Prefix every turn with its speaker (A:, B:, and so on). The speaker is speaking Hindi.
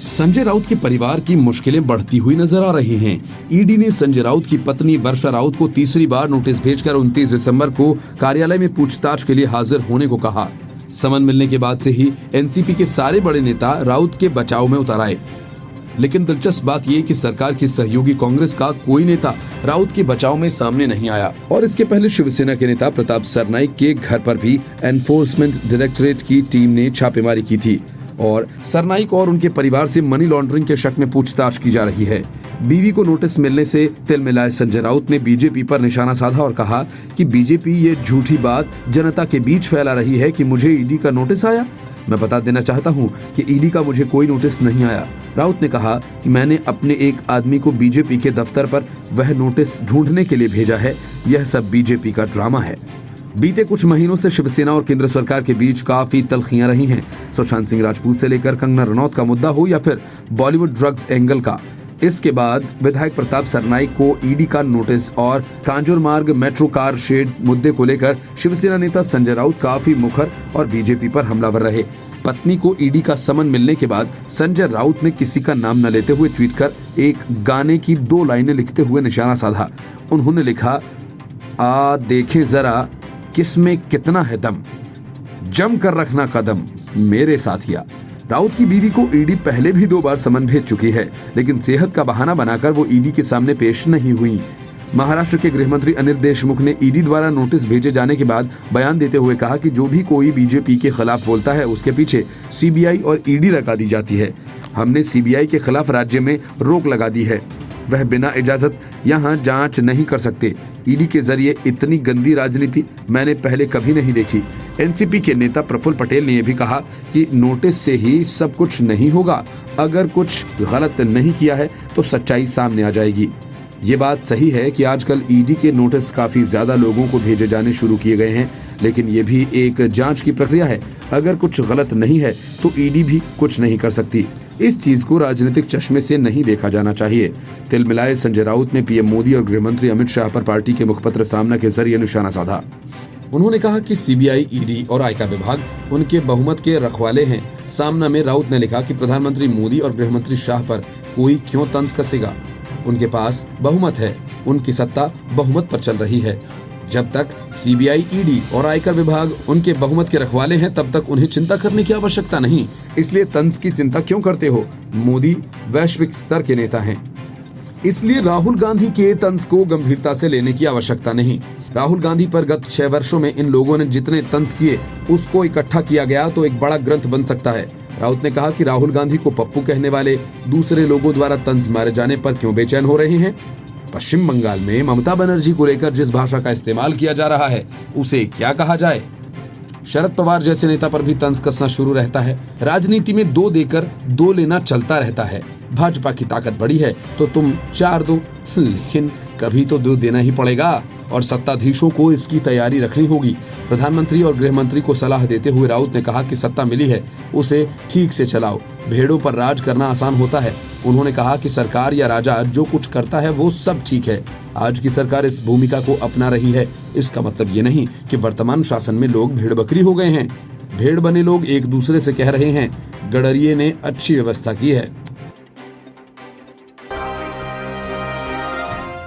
A: संजय राउत के परिवार की मुश्किलें बढ़ती हुई नजर आ रही हैं। ईडी ने संजय राउत की पत्नी वर्षा राउत को तीसरी बार नोटिस भेजकर 29 दिसंबर को कार्यालय में पूछताछ के लिए हाजिर होने को कहा। समन मिलने के बाद से ही एनसीपी के सारे बड़े नेता राउत के बचाव में उतर आए, लेकिन दिलचस्प बात यह कि सरकार की सहयोगी कांग्रेस का कोई नेता राउत के बचाव में सामने नहीं आया। और इसके पहले शिवसेना के नेता प्रताप सरनाईक के घर पर भी एनफोर्समेंट डायरेक्टरेट की टीम ने छापेमारी की थी और सरनाईक और उनके परिवार से मनी लॉन्ड्रिंग के शक में पूछताछ की जा रही है। बीवी को नोटिस मिलने से तिलमिलाए संजय राउत ने बीजेपी पर निशाना साधा और कहा कि बीजेपी ये झूठी बात जनता के बीच फैला रही है कि मुझे ईडी का नोटिस आया। मैं बता देना चाहता हूं कि ईडी का मुझे कोई नोटिस नहीं आया। राउत ने कहा कि मैंने अपने एक आदमी को बीजेपी के दफ्तर पर वह नोटिस ढूंढने के लिए भेजा है। यह सब बीजेपी का ड्रामा है। बीते कुछ महीनों से शिवसेना और केंद्र सरकार के बीच काफी तल्खियां रही हैं। सुशांत सिंह राजपूत से लेकर कंगना रनौत का मुद्दा हो या फिर बॉलीवुड ड्रग्स एंगल का। इसके बाद विधायक प्रताप सरनाईक को ईडी का नोटिस और कांजूर मार्ग मेट्रो कार शेड मुद्दे को लेकर शिवसेना नेता संजय राउत काफी मुखर और बीजेपी पर हमलावर रहे। पत्नी को ईडी का समन मिलने के बाद संजय राउत ने किसी का नाम न लेते हुए ट्वीट कर एक गाने की 2 लाइनें लिखते हुए निशाना साधा। उन्होंने लिखा, आ देखें जरा किसमें कितना है दम, जम कर रखना कदम मेरे साथिया। राउत की बीवी को ईडी पहले भी 2 बार समन भेज चुकी है, लेकिन सेहत का बहाना बनाकर वो ईडी के सामने पेश नहीं हुई। महाराष्ट्र के गृह मंत्री अनिल देशमुख ने ईडी द्वारा नोटिस भेजे जाने के बाद बयान देते हुए कहा कि जो भी कोई बीजेपी के खिलाफ बोलता है उसके पीछे सीबीआई और ईडी लगा दी जाती है। हमने सीबीआई के खिलाफ राज्य में रोक लगा दी है। वह बिना इजाजत यहाँ जांच नहीं कर सकते। ईडी के जरिए इतनी गंदी राजनीति मैंने पहले कभी नहीं देखी। एनसीपी के नेता प्रफुल्ल पटेल ने यह भी कहा कि नोटिस से ही सब कुछ नहीं होगा। अगर कुछ गलत नहीं किया है तो सच्चाई सामने आ जाएगी। ये बात सही है कि आजकल ईडी के नोटिस काफी ज्यादा लोगों को भेजे जाने शुरू किए गए हैं, लेकिन ये भी एक जांच की प्रक्रिया है। अगर कुछ गलत नहीं है तो ईडी भी कुछ नहीं कर सकती। इस चीज को राजनीतिक चश्मे से नहीं देखा जाना चाहिए। तिलमिलाए संजय राउत ने पीएम मोदी और गृह मंत्री अमित शाह पर पार्टी के मुखपत्र सामना के जरिए निशाना साधा। उन्होंने कहा कि सीबीआई, ईडी और आयकर विभाग उनके बहुमत के रखवाले हैं। सामना में राउत ने लिखा कि प्रधानमंत्री मोदी और गृह मंत्री शाह पर कोई क्यों तंज कसेगा। उनके पास बहुमत है, उनकी सत्ता बहुमत पर चल रही है। जब तक सीबीआई, ईडी और आयकर विभाग उनके बहुमत के रखवाले हैं तब तक उन्हें चिंता करने की आवश्यकता नहीं। इसलिए तंज की चिंता क्यों करते हो? मोदी वैश्विक स्तर के नेता हैं, इसलिए राहुल गांधी के तंज को गंभीरता से लेने की आवश्यकता नहीं। राहुल गांधी पर गत 6 वर्षों में इन लोगों ने जितने तंज किए उसको इकट्ठा किया गया तो एक बड़ा ग्रंथ बन सकता है। राउत ने कहा कि राहुल गांधी को पप्पू कहने वाले दूसरे लोगों द्वारा तंज मारे जाने पर क्यों बेचैन हो रहे हैं। पश्चिम बंगाल में ममता बनर्जी को लेकर जिस भाषा का इस्तेमाल किया जा रहा है उसे क्या कहा जाए। शरद पवार जैसे नेता पर भी तंज कसना शुरू रहता है। राजनीति में 2 देकर 2 लेना चलता रहता है। भाजपा की ताकत बड़ी है तो तुम 4 दो, लेकिन कभी तो 2 देना ही पड़ेगा और सत्ताधीशों को इसकी तैयारी रखनी होगी। प्रधानमंत्री और गृह मंत्री को सलाह देते हुए राउत ने कहा कि सत्ता मिली है उसे ठीक से चलाओ। भेड़ों पर राज करना आसान होता है। उन्होंने कहा कि सरकार या राजा जो कुछ करता है वो सब ठीक है। आज की सरकार इस भूमिका को अपना रही है। इसका मतलब ये नहीं कि वर्तमान शासन में लोग भेड़ बकरी हो गए हैं। भेड़ बने लोग एक दूसरे से कह रहे हैं गडरिये ने अच्छी व्यवस्था की है।